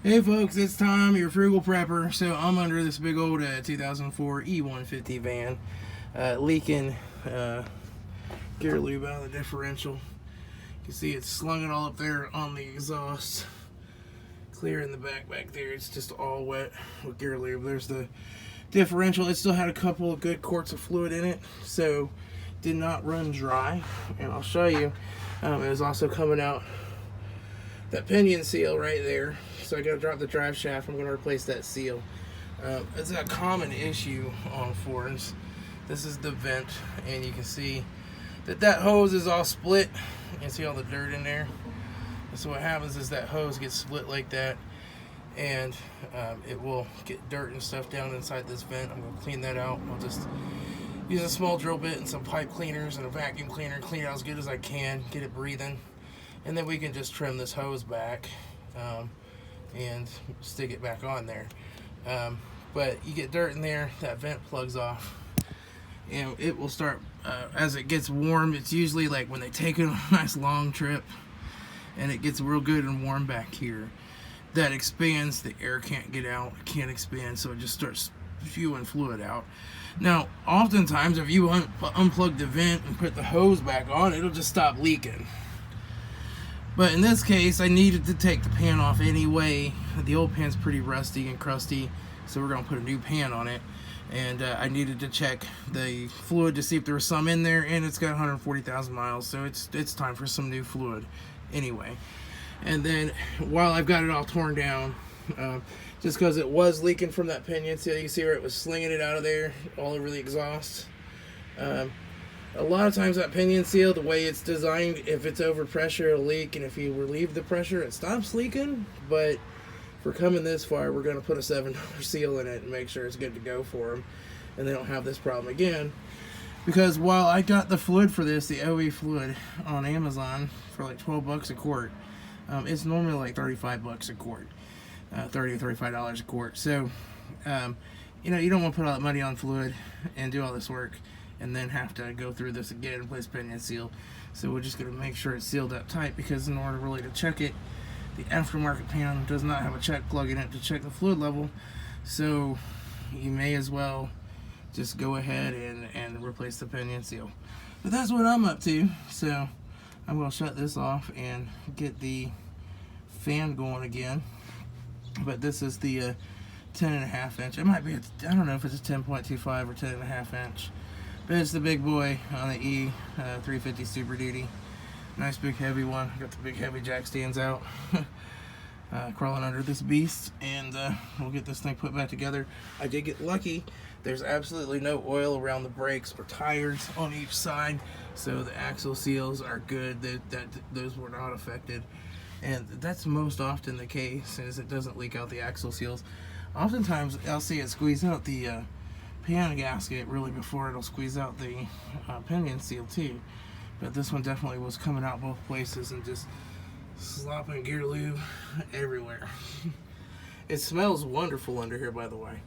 Hey folks, it's Tom, your frugal prepper. So I'm under this big old 2004 E150 van, leaking gear lube out of the differential. You can see it's slung it all up there on the exhaust. Clear in the back there, it's just all wet with gear lube. There's the differential. It still had a couple of good quarts of fluid in it, so did not run dry. And I'll show you, it was also coming out that pinion seal right there. So I gotta drop the drive shaft. I'm gonna replace that seal. It's a common issue on Fords. This is the vent, and you can see that hose is all split. You can see all the dirt in there. And so what happens is that hose gets split like that, and it will get dirt and stuff down inside this vent. I'm gonna clean that out. I'll just use a small drill bit and some pipe cleaners and a vacuum cleaner, clean it out as good as I can, get it breathing, and then we can just trim this hose back and stick it back on there. But you get dirt in there, that vent plugs off, and it will start as it gets warm. It's usually like when they take it on a nice long trip and it gets real good and warm back here, that expands, the air can't get out, it can't expand, so it just starts spewing fluid out. Now oftentimes if you unplug the vent and put the hose back on, it'll just stop leaking. But in this case, I needed to take the pan off anyway. The old pan's pretty rusty and crusty, so we're going to put a new pan on it. And I needed to check the fluid to see if there was some in there, and it's got 140,000 miles, so it's time for some new fluid anyway. And then while I've got it all torn down, just because it was leaking from that pinion seal, you can see where it was slinging it out of there all over the exhaust. A lot of times that pinion seal, the way it's designed, if it's over pressure, it'll leak, and if you relieve the pressure, it stops leaking. But if we're coming this far, we're going to put a $7 seal in it and make sure it's good to go for them, and they don't have this problem again. Because while I got the fluid for this, the OE fluid, on Amazon for like 12 bucks a quart, it's normally like 35 bucks a quart, $30 to $35 a quart. So, you know, you don't want to put all that money on fluid and do all this work and then have to go through this again and place pinion seal. So we're just going to make sure it's sealed up tight, because in order really to check it, the aftermarket pan does not have a check plug in it to check the fluid level. So you may as well just go ahead and replace the pinion seal. But that's what I'm up to. So I'm going to shut this off and get the fan going again. But this is the 10.5 inch. It might be, I don't know if it's a 10.25 or 10.5 inch. But it's the big boy on the E350 Super Duty. Nice big heavy one. Got the big heavy jack stands out. Crawling under this beast, and we'll get this thing put back together. I did get lucky. There's absolutely no oil around the brakes or tires on each side, so the axle seals are good. Those were not affected, and that's most often the case, is it doesn't leak out the axle seals. Oftentimes I'll see it squeeze out the pan gasket really before it'll squeeze out the pinion seal too. But this one definitely was coming out both places and just slopping gear lube everywhere. It smells wonderful under here, by the way,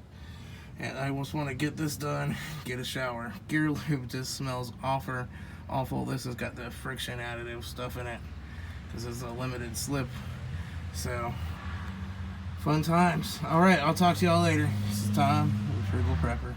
and I just want to get this done, get a shower. Gear lube just smells awful. This has got the friction additive stuff in it because it's a limited slip. So fun times. All right, I'll talk to y'all later. This is Tom, the Frugal Prepper.